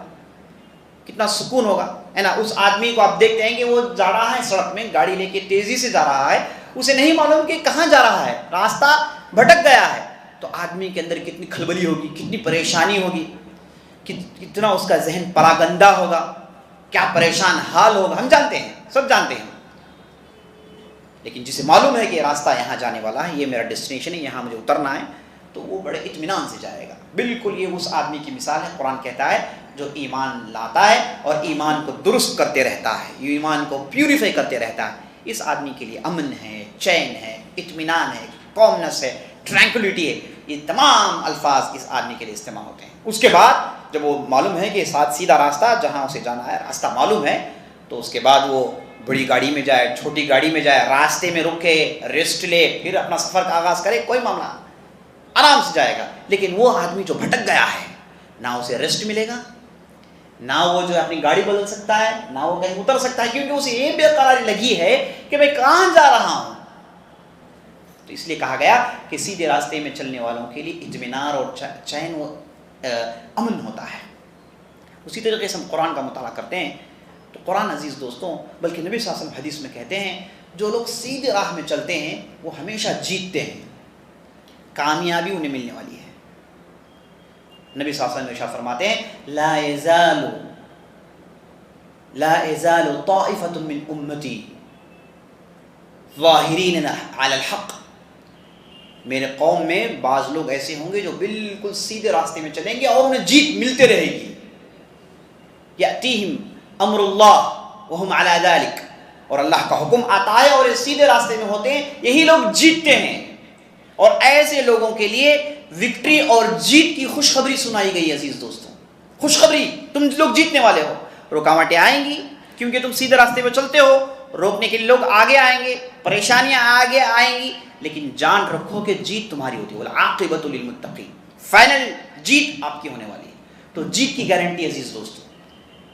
کتنا سکون ہوگا، ہے نا۔ اس آدمی کو آپ دیکھتے ہیں کہ وہ جا رہا ہے سڑک میں، گاڑی لے کے تیزی سے جا رہا ہے، اسے نہیں معلوم کہ کہاں جا رہا ہے، راستہ بھٹک گیا ہے، تو آدمی کے اندر کتنی کھلبلی ہوگی، کتنی پریشانی ہوگی، کتنا اس کا ذہن پراگندہ ہوگا، کیا پریشان حال ہوگا، ہم جانتے ہیں، سب جانتے ہیں۔ لیکن جسے معلوم ہے کہ یہ راستہ یہاں جانے والا ہے، یہ میرا ڈیسٹینیشن ہے، یہاں مجھے اترنا ہے، تو وہ بڑے اطمینان سے جائے گا۔ بالکل یہ اس آدمی کی مثال ہے، قرآن کہتا ہے، جو ایمان لاتا ہے اور ایمان کو درست کرتے رہتا ہے، یہ ایمان کو پیوریفائی کرتے رہتا ہے، اس آدمی کے لیے امن ہے، چین ہے، اطمینان ہے، کامنس ہے، ٹرینکولیٹی ہے، یہ تمام الفاظ اس آدمی کے لیے استعمال ہوتے ہیں۔ اس کے بعد جب وہ معلوم ہے کہ ساتھ سیدھا راستہ جہاں اسے جانا ہے، راستہ معلوم ہے، تو اس کے بعد وہ بڑی گاڑی میں جائے، چھوٹی گاڑی میں جائے، راستے میں رکے، ریسٹ لے، پھر اپنا سفر کا آغاز کرے، کوئی معاملہ، آرام سے جائے گا۔ لیکن وہ آدمی جو بھٹک گیا ہے، نہ اسے ریسٹ ملے گا، نہ وہ جو اپنی گاڑی بدل سکتا ہے، نہ وہ کہیں اتر سکتا ہے، کیونکہ اسے یہ بے قراری لگی ہے کہ میں کہاں جا رہا ہوں۔ تو اس لیے کہا گیا کہ سیدھے راستے میں چلنے والوں کے لیے اطمینان اور چین و امن ہوتا ہے۔ اسی طریقے سے ہم قرآن کا مطالعہ کرتے ہیں تو قرآن عزیز دوستوں، بلکہ نبی صلی اللہ علیہ وسلم حدیث میں کہتے ہیں، جو لوگ سیدھے راہ میں چلتے ہیں وہ ہمیشہ جیتتے ہیں، کامیابی انہیں ملنے والی ہے۔ نبی صلی اللہ علیہ وسلم ارشاد فرماتے ہیں، لا يزال طائفة من امتی ظاہرین علی الحق، میرے قوم میں بعض لوگ ایسے ہوں گے جو بالکل سیدھے راستے میں چلیں گے اور انہیں جیت ملتے رہے گی، یأتیہم امر اللہ وہم علی ذلک، اور اللہ کا حکم آتا ہے اور یہ سیدھے راستے میں ہوتے ہیں، یہی لوگ جیتتے ہیں۔ اور ایسے لوگوں کے لیے وکٹری اور جیت کی خوشخبری سنائی گئی۔ عزیز دوستوں، خوشخبری، تم لوگ جیتنے والے ہو، رکاوٹیں آئیں گی کیونکہ تم سیدھے راستے پہ چلتے ہو، روکنے کے لیے لوگ آگے آئیں گے، پریشانیاں آگے آئیں گی، لیکن جان رکھو کہ جیت تمہاری ہوتی ہے، والعاقبۃ للمتقین، فائنل جیت آپ کی ہونے والی ہے۔ تو جیت کی گارنٹی عزیز دوستوں،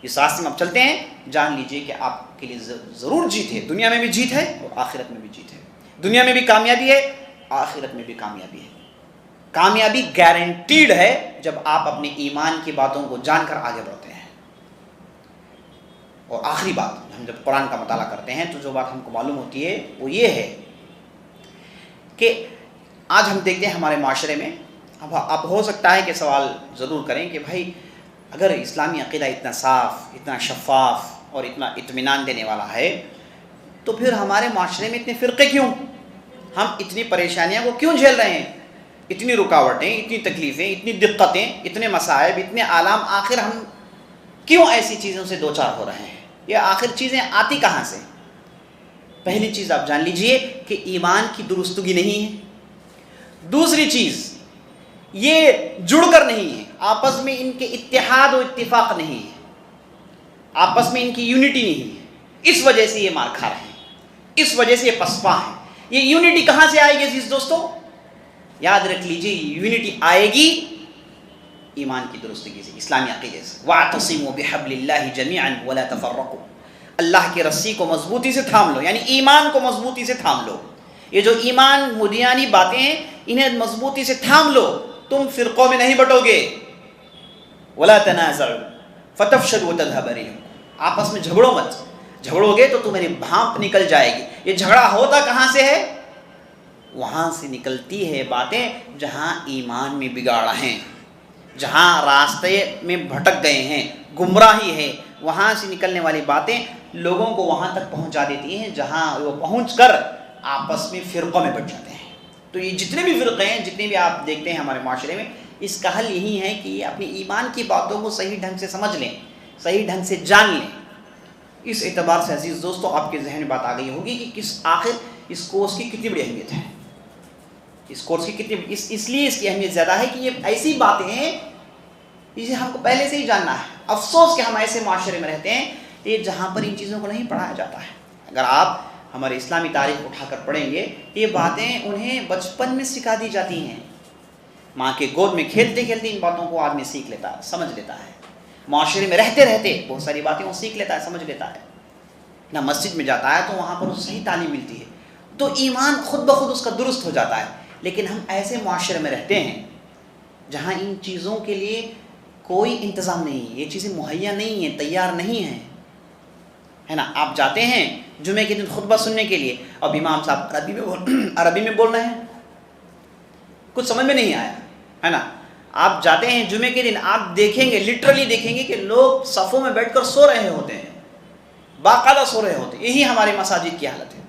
اس راستے میں آپ چلتے ہیں، جان لیجئے کہ آپ کے لیے ضرور جیت ہے، دنیا میں بھی جیت ہے اور آخرت میں بھی جیت ہے، دنیا میں بھی کامیابی ہے، آخرت میں بھی کامیابی ہے۔ کامیابی گارنٹیڈ ہے جب آپ اپنے ایمان کی باتوں کو جان کر آگے بڑھتے ہیں۔ اور آخری بات، ہم جب قرآن کا مطالعہ کرتے ہیں تو جو بات ہم کو معلوم ہوتی ہے وہ یہ ہے کہ آج ہم دیکھتے ہیں ہمارے معاشرے میں، اب ہو سکتا ہے کہ سوال ضرور کریں کہ بھائی اگر اسلامی عقیدہ اتنا صاف، اتنا شفاف اور اتنا اطمینان دینے والا ہے تو پھر ہمارے معاشرے میں اتنے فرقے کیوں؟ ہم اتنی پریشانیاں کو کیوں جھیل رہے ہیں؟ اتنی رکاوٹیں، اتنی تکلیفیں، اتنی دقتیں، اتنے مصائب، اتنے آلام، آخر ہم کیوں ایسی چیزوں سے دوچار ہو رہے ہیں؟ یہ آخر چیزیں آتی کہاں سے؟ پہلی چیز آپ جان لیجئے کہ ایمان کی درستگی نہیں ہے۔ دوسری چیز، یہ جڑ کر نہیں ہے، آپس میں ان کے اتحاد و اتفاق نہیں ہے، آپس میں ان کی یونٹی نہیں ہے، اس وجہ سے یہ مار کھا رہے ہیں، اس وجہ سے یہ پسپا ہیں۔ یہ یونٹی کہاں سے آئے گی عزیز دوستو؟ یاد رکھ لیجیے، یونٹی آئے گی ایمان کی درستگی سے، اسلامی عقیدے سے۔ وَاعْتَصِمُوا بِحَبْلِ اللَّهِ جَمِيعًا وَلَا تَفَرَّقُوا، اللہ کی رسی کو مضبوطی سے تھام لو، یعنی ایمان کو مضبوطی سے تھام لو۔ یہ جو ایمان مدیانی باتیں ہیں انہیں مضبوطی سے تھام لو، تم فرقوں میں نہیں بٹو گے۔ وَلَا تَنَازَعُوا فَتَفْشَلُوا وَتَذْهَبَ رِيحُكُمْ، آپس میں جھگڑو مت، جھگڑو گے تو تمہاری بھانپ نکل جائے گی۔ یہ جھگڑا ہوتا کہاں سے ہے؟ وہاں سے نکلتی ہے باتیں جہاں ایمان میں بگاڑ ہیں، جہاں راستے میں بھٹک گئے ہیں، گمراہی ہے، وہاں سے نکلنے والی باتیں لوگوں کو وہاں تک پہنچا دیتی ہیں جہاں وہ پہنچ کر آپس میں فرقوں میں بٹ جاتے ہیں۔ تو یہ جتنے بھی فرقے ہیں، جتنے بھی آپ دیکھتے ہیں ہمارے معاشرے میں، اس کا حل یہی ہے کہ اپنی ایمان کی باتوں کو صحیح ڈھنگ سے سمجھ لیں، صحیح ڈھنگ سے جان لیں۔ اس اعتبار سے عزیز دوستو آپ کے ذہن میں بات آ گئی ہوگی کہ آخر اس کورس کی کتنی بڑی اہمیت ہے۔ اس کورس کی کتنی اس لیے اس کی اہمیت زیادہ ہے کہ یہ ایسی باتیں ہیں جسے ہم کو پہلے سے ہی جاننا ہے۔ افسوس کہ ہم ایسے معاشرے میں رہتے ہیں کہ جہاں پر ان چیزوں کو نہیں پڑھایا جاتا ہے۔ اگر آپ ہمارے اسلامی تاریخ اٹھا کر پڑھیں گے یہ باتیں انہیں بچپن میں سکھا دی جاتی ہیں۔ ماں کے گود میں کھیلتے کھیلتے ان باتوں کو آدمی سیکھ لیتا ہے، سمجھ لیتا ہے۔ معاشرے میں رہتے رہتے بہت ساری باتیں وہ سیکھ لیتا ہے، سمجھ لیتا ہے۔ نہ مسجد میں جاتا ہے تو وہاں پر اسے صحیح تعلیم ملتی ہے، تو ایمان خود بخود اس کا درست ہو جاتا ہے۔ لیکن ہم ایسے معاشرے میں رہتے ہیں جہاں ان چیزوں کے لیے کوئی انتظام نہیں ہے، یہ چیزیں مہیا نہیں ہیں، تیار نہیں ہیں، ہے نا۔ آپ جاتے ہیں جمعے کے دن خطبہ سننے کے لیے، اب امام صاحب عربی میں بول رہے ہیں، کچھ سمجھ میں نہیں آیا، ہے نا۔ آپ جاتے ہیں جمعے کے دن، آپ دیکھیں گے، لٹرلی دیکھیں گے کہ لوگ صفوں میں بیٹھ کر سو رہے ہوتے ہیں، باقاعدہ سو رہے ہوتے ہیں۔ یہی ہمارے مساجد کی حالت ہے۔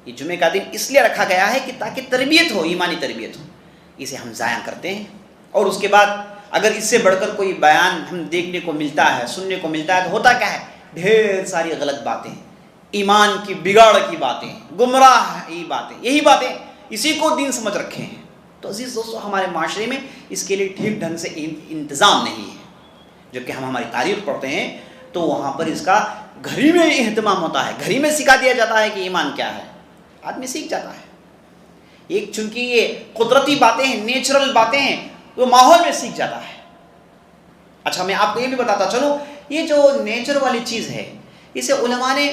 یہ جمعے کا دن اس لیے رکھا گیا ہے کہ تاکہ تربیت ہو، ایمانی تربیت ہو، اسے ہم ضائع کرتے ہیں۔ اور اس کے بعد اگر اس سے بڑھ کر کوئی بیان ہم دیکھنے کو ملتا ہے، سننے کو ملتا ہے، تو ہوتا کیا ہے؟ ڈھیر ساری غلط باتیں، ایمان کی بگاڑ کی باتیں، گمراہ باتیں، یہی باتیں، اسی کو دین سمجھ رکھے ہیں۔ تو عزیز دوستو ہمارے معاشرے میں اس کے لیے ٹھیک ڈھنگ سے انتظام نہیں ہے۔ جبکہ ہم ہماری تاریخ پڑھتے ہیں تو وہاں پر اس کا گھر ہی میں اہتمام ہوتا ہے، گھر ہی میں سکھا دیا جاتا ہے کہ ایمان کیا ہے، آدمی سیکھ جاتا ہے۔ ایک چونکہ یہ قدرتی باتیں ہیں، نیچرل باتیں ہیں، وہ ماحول میں سیکھ جاتا ہے۔ اچھا میں آپ کو یہ بھی بتاتا چلوں، یہ جو نیچر والی چیز ہے، اسے علماء نے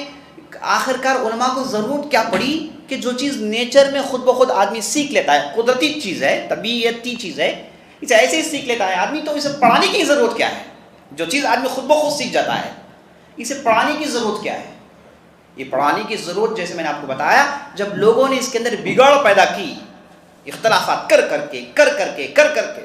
آخرکار علماء کو ضرورت کیا پڑی کہ جو چیز نیچر میں خود بخود آدمی سیکھ لیتا ہے، قدرتی چیز ہے، طبیعتی چیز ہے، اسے ایسے ہی سیکھ لیتا ہے آدمی، تو اسے پڑھانے کی ضرورت کیا ہے؟ جو چیز آدمی خود بخود سیکھ جاتا ہے، اسے پڑھانے کی ضرورت کیا ہے؟ یہ پڑھانے کی ضرورت، جیسے میں نے آپ کو بتایا، جب لوگوں نے اس کے اندر بگاڑ پیدا کی، اختلافات کر کر کے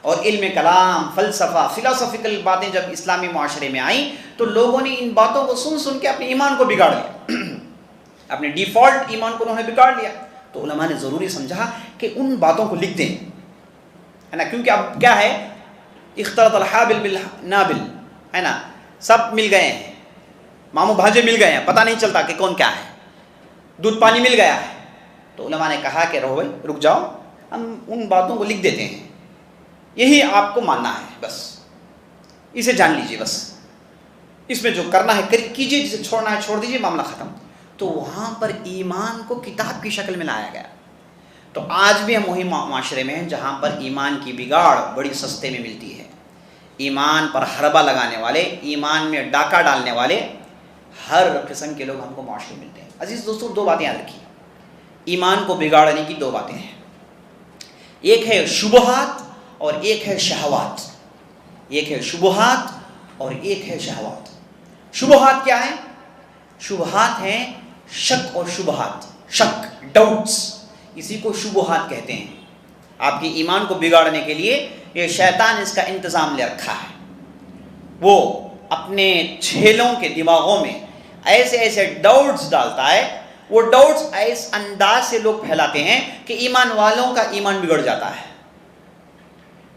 اور علم کلام، فلسفہ، فلاسفیکل باتیں جب اسلامی معاشرے میں آئیں تو لوگوں نے ان باتوں کو سن کے اپنے ایمان کو بگاڑ لیا، اپنے ڈیفالٹ ایمان کو انہوں نے بگاڑ لیا۔ تو علماء نے ضروری سمجھا کہ ان باتوں کو لکھ دیں، ہے نا، کیونکہ اب کیا ہے، اختلط الحابل بالنابل، ہے نا، سب مل گئے ہیں، ماموں بھانجے مل گئے ہیں، پتہ نہیں چلتا کہ کون کیا ہے، دودھ پانی مل گیا ہے۔ تو علماء نے کہا کہ رہو بھائی، رک جاؤ، ہم ان باتوں کو لکھ دیتے ہیں، یہی آپ کو ماننا ہے، بس اسے جان لیجئے، بس اس میں جو کرنا ہے کیجئے، جسے چھوڑنا ہے چھوڑ دیجئے، معاملہ ختم۔ تو وہاں پر ایمان کو کتاب کی شکل میں لایا گیا۔ تو آج بھی ہم وہی معاشرے میں ہیں جہاں پر ایمان کی بگاڑ بڑی سستے میں ملتی ہے، ایمان پر حربہ لگانے والے، ایمان میں ڈاکہ ڈالنے والے ہر قسم کے لوگ ہم کو معاشرے ملتے ہیں۔ عزیز دوستو دو باتیں یاد رکھیے، ایمان کو بگاڑنے کی دو باتیں ہیں، ایک ہے شبہات اور ایک ہے شہوات، ایک ہے شبہات اور ایک ہے شہوات۔ شبہات کیا ہیں؟ شبہات ہیں شک اور شبہات، شک، ڈاؤٹس، اسی کو شبہات کہتے ہیں۔ آپ کے ایمان کو بگاڑنے کے لیے یہ شیطان اس کا انتظام لے رکھا ہے، وہ اپنے چھیلوں کے دماغوں میں ایسے ایسے ڈاؤٹس ڈالتا ہے، وہ ڈاؤٹس ایس انداز سے لوگ پھیلاتے ہیں کہ ایمان والوں کا ایمان بگڑ جاتا ہے۔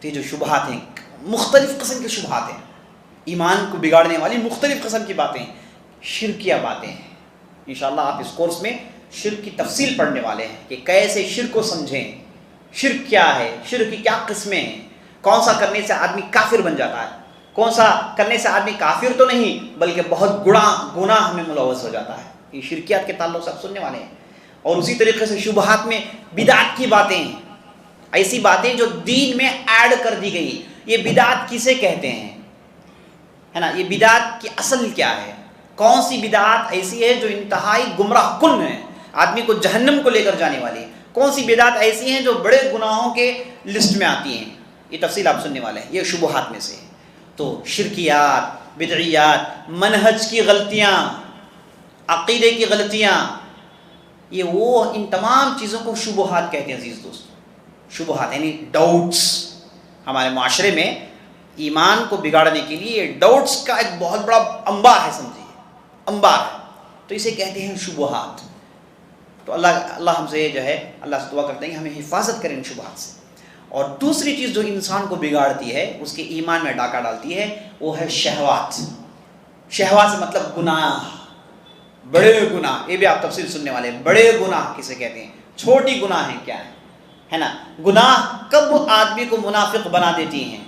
تو یہ جو شبہات ہیں، مختلف قسم کے شبہات ہیں، ایمان کو بگاڑنے والی مختلف قسم کی باتیں، شرکیہ باتیں ہیں۔ انشاءاللہ آپ اس کورس میں شرک کی تفصیل پڑھنے والے ہیں کہ کیسے شرک کو سمجھیں، شرک کیا ہے، شرک کی کیا قسمیں ہیں، کون سا کرنے سے آدمی کافر بن جاتا ہے، کون سا کرنے سے آدمی کافر تو نہیں بلکہ بہت گناہ میں ملوث ہو جاتا ہے. یہ شرکیات کے تعلق سے آپ سننے والے ہیں. اور اسی طریقے سے شبہات میں بدعت کی باتیں ہیں، ایسی باتیں جو دین میں ایڈ کر دی گئی. یہ بدعت کسے کہتے ہیں، ہے نا؟ یہ بدعت کی اصل کیا ہے؟ کون سی بدعت ایسی ہے جو انتہائی گمراہ کن ہے، آدمی کو جہنم کو لے کر جانے والی؟ کون سی بدعت ایسی ہیں جو بڑے گناہوں کے لسٹ میں آتی ہیں؟ یہ تفصیل آپ سننے والے ہیں. یہ شبہات میں سے. تو شرکیات، بدعیات، منہج کی غلطیاں، عقیدے کی غلطیاں، یہ وہ ان تمام چیزوں کو شبہات کہتے ہیں عزیز دوست. شبہات یعنی ڈاؤٹس. ہمارے معاشرے میں ایمان کو بگاڑنے کے لیے ڈاؤٹس کا ایک بہت بڑا انبار ہے، سمجھیے انبار ہے. تو اسے کہتے ہیں شبہات. تو اللہ ہم سے جو ہے اللہ سے دعا کرتے ہیں کہ ہمیں حفاظت کریں ان شبہات سے. اور دوسری چیز جو انسان کو بگاڑتی ہے، اس کے ایمان میں ڈاکہ ڈالتی ہے، وہ ہے شہوات. شہوات سے مطلب گناہ، بڑے گناہ. یہ بھی آپ تفصیل سننے والے ہیں. بڑے گناہ کسے کہتے ہیں، چھوٹی گناہ ہیں کیا ہے نا؟ گناہ کب آدمی کو منافق بنا دیتی ہیں،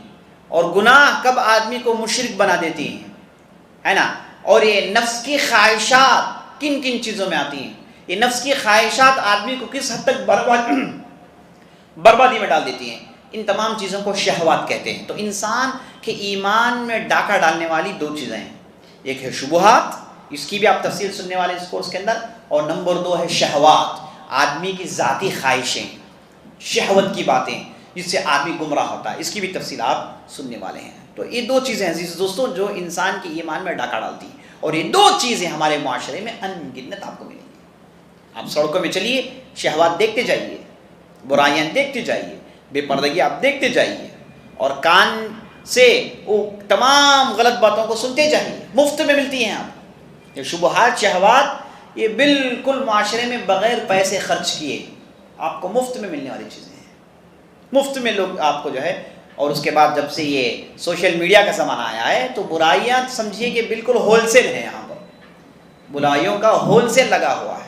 اور گناہ کب آدمی کو مشرک بنا دیتی ہیں، ہے نا؟ اور یہ نفس کی خواہشات کن کن چیزوں میں آتی ہیں؟ یہ نفس کی خواہشات آدمی کو کس حد تک بربادی میں ڈال دیتی ہیں؟ ان تمام چیزوں کو شہوات کہتے ہیں. تو انسان کے ایمان میں ڈاکہ ڈالنے والی دو چیزیں ہیں. ایک ہے شبہات، اس کی بھی آپ تفصیل سننے والے اس کورس کے اندر. اور نمبر 2 ہے شہوات، آدمی کی ذاتی خواہشیں، شہوت کی باتیں جس سے آدمی گمراہ ہوتا ہے. اس کی بھی تفصیل آپ سننے والے ہیں. تو یہ دو چیزیں عزیز دوستوں جو انسان کے ایمان میں ڈاکہ ڈالتی ہیں. اور یہ دو چیزیں ہمارے معاشرے میں ان گنت آپ کو ملیں گی. آپ سڑکوں میں چلیے، شہوات دیکھتے جائیے، برائیاں دیکھتے جائیے، بے پردگی آپ دیکھتے جائیے، اور کان سے وہ تمام غلط باتوں کو سنتے جائیے. مفت میں ملتی ہیں آپ. یہ شبہات، شہوات، یہ بالکل معاشرے میں بغیر پیسے خرچ کیے آپ کو مفت میں ملنے والی چیزیں ہیں. مفت میں لوگ آپ کو جو ہے. اور اس کے بعد جب سے یہ سوشل میڈیا کا زمانہ آیا ہے تو برائیاں سمجھیے کہ بالکل ہول سیل ہے. یہاں پر برائیوں کا ہول سیل لگا ہوا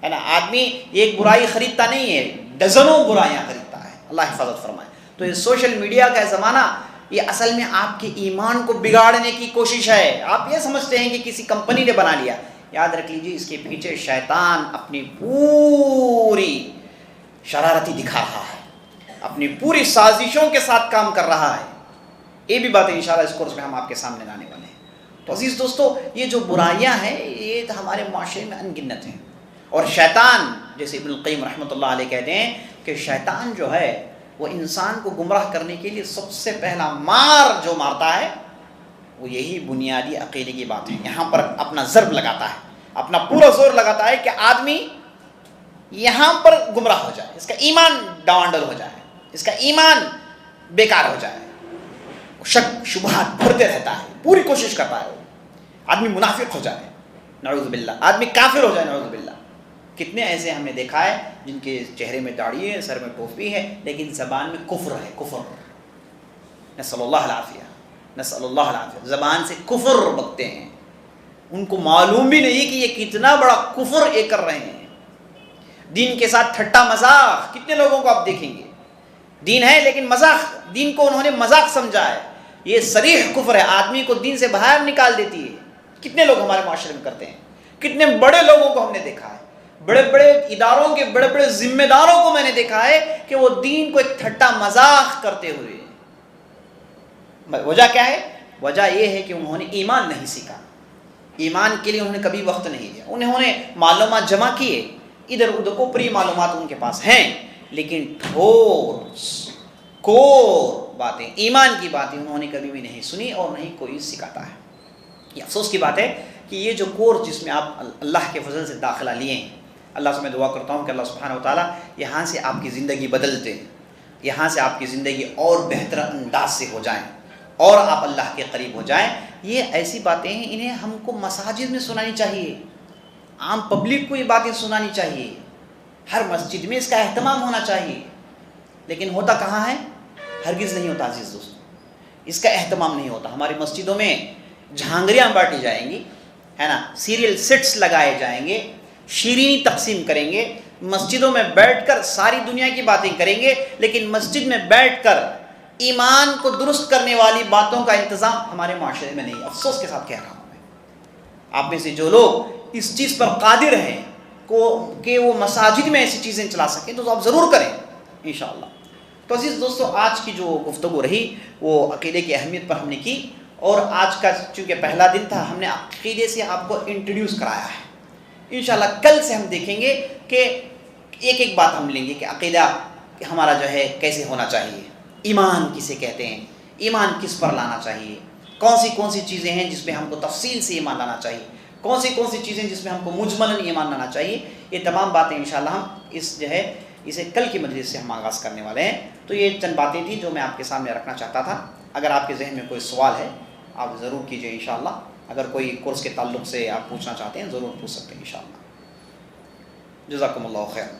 ہے نا؟ آدمی ایک برائی خریدتا نہیں ہے، ڈزنوں برائیاں خریدتا ہے. اللہ حفاظت فرمائے. تو یہ سوشل میڈیا کا زمانہ یہ اصل میں آپ کے ایمان کو بگاڑنے کی کوشش ہے. آپ یہ سمجھتے ہیں کہ کسی کمپنی نے بنا لیا. یاد رکھ لیجیے اس کے پیچھے شیطان اپنی پوری شرارتی دکھا رہا ہے، اپنی پوری سازشوں کے ساتھ کام کر رہا ہے. یہ بھی باتیں انشاءاللہ اس کورس میں ہم آپ کے سامنے لانے والے ہیں. تو عزیز دوستو، یہ جو برائیاں ہیں یہ ہمارے معاشرے میں ان گنت ہیں. اور شیطان، جیسے ابن القیم رحمۃ اللہ علیہ کہتے ہیں کہ شیطان جو ہے وہ انسان کو گمراہ کرنے کے لیے سب سے پہلا مار جو مارتا ہے وہ یہی بنیادی عقیدے کی بات ہے. یہاں پر اپنا ضرب لگاتا ہے، اپنا پورا زور لگاتا ہے کہ آدمی یہاں پر گمراہ ہو جائے، اس کا ایمان ڈاوانڈل ہو جائے، اس کا ایمان بیکار ہو جائے. شک شبہات بھرتے رہتا ہے، پوری کوشش کرتا ہے آدمی منافق ہو جائے، نعوذ باللہ، آدمی کافر ہو جائے، نعوذ باللہ. کتنے ایسے ہم نے دیکھا ہے جن کے چہرے میں داڑھی ہے، سر میں ٹوپی ہے، لیکن زبان میں کفر ہے. کفر، نسأل اللہ العافیہ، نسأل اللہ العافیہ. زبان سے کفر بکتے ہیں، ان کو معلوم بھی نہیں کہ یہ کتنا بڑا کفر یہ کر رہے ہیں. دین کے ساتھ ٹھٹا مذاق کتنے لوگوں کو آپ دیکھیں گے. دین ہے لیکن مذاق، دین کو انہوں نے مذاق سمجھا ہے. یہ صریح کفر ہے، آدمی کو دین سے باہر نکال دیتی ہے. کتنے لوگ ہمارے معاشرے میں کرتے ہیں. کتنے بڑے لوگوں کو ہم نے دیکھا ہے، بڑے بڑے اداروں کے بڑے بڑے ذمہ داروں کو میں نے دیکھا ہے کہ وہ دین کو ایک ٹھٹا مذاق کرتے ہوئے. وجہ کیا ہے؟ وجہ یہ ہے کہ انہوں نے ایمان نہیں سیکھا، ایمان کے لیے انہوں نے کبھی وقت نہیں دیا. انہوں نے معلومات جمع کیے، ادھر ادھر اوپری معلومات ان کے پاس ہیں، لیکن ٹھوس کور باتیں، ایمان کی باتیں انہوں نے کبھی بھی نہیں سنی اور نہیں کوئی سکھاتا ہے. یہ افسوس کی بات ہے کہ یہ جو کورس جس میں آپ اللہ کے فضل سے داخلہ لیے ہیں، اللہ سے میں دعا کرتا ہوں کہ اللہ سبحانہ و تعالیٰ یہاں سے آپ کی زندگی بدلتے، یہاں سے آپ کی زندگی اور بہتر انداز سے ہو جائیں اور آپ اللہ کے قریب ہو جائیں. یہ ایسی باتیں ہیں انہیں ہم کو مساجد میں سنانی چاہیے، عام پبلک کو یہ باتیں سنانی چاہیے، ہر مسجد میں اس کا اہتمام ہونا چاہیے. لیکن ہوتا کہاں ہے؟ ہرگز نہیں ہوتا عزیز دوست، اس کا اہتمام نہیں ہوتا. ہماری مسجدوں میں جھانگریاں بانٹی جائیں گی، ہے نا، سیریل سیٹس لگائے جائیں گے، شیرینی تقسیم کریں گے، مسجدوں میں بیٹھ کر ساری دنیا کی باتیں کریں گے، لیکن مسجد میں بیٹھ کر ایمان کو درست کرنے والی باتوں کا انتظام ہمارے معاشرے میں نہیں. افسوس کے ساتھ کہہ رہا ہوں میں. آپ میں سے جو لوگ اس چیز پر قادر ہیں کہ وہ مساجد میں ایسی چیزیں چلا سکیں تو آپ ضرور کریں انشاءاللہ. تو عزیز دوستو، آج کی جو گفتگو رہی وہ عقیدے کی اہمیت پر ہم نے کی، اور آج کا چونکہ پہلا دن تھا ہم نے عقیدے سے آپ کو انٹروڈیوس کرایا ہے. انشاءاللہ کل سے ہم دیکھیں گے کہ ایک ایک بات ہم لیں گے کہ عقیدہ ہمارا جو ہے کیسے ہونا چاہیے، ایمان کسے کہتے ہیں، ایمان کس پر لانا چاہیے، کون سی چیزیں ہیں جس میں ہم کو تفصیل سے ایمان لانا چاہیے، کون سی چیزیں جس میں ہم کو مجملاً ایمان لانا چاہیے. یہ تمام باتیں انشاءاللہ ہم اسے کل کی مجلس سے ہم آغاز کرنے والے ہیں. تو یہ چند باتیں تھیں جو میں آپ کے سامنے رکھنا چاہتا تھا. اگر آپ کے ذہن میں کوئی سوال ہے آپ ضرور کیجئے انشاءاللہ. اگر کوئی کورس کے تعلق سے آپ پوچھنا چاہتے ہیں ضرور پوچھ سکتے ہیں انشاءاللہ. جزاکم اللہ خیر.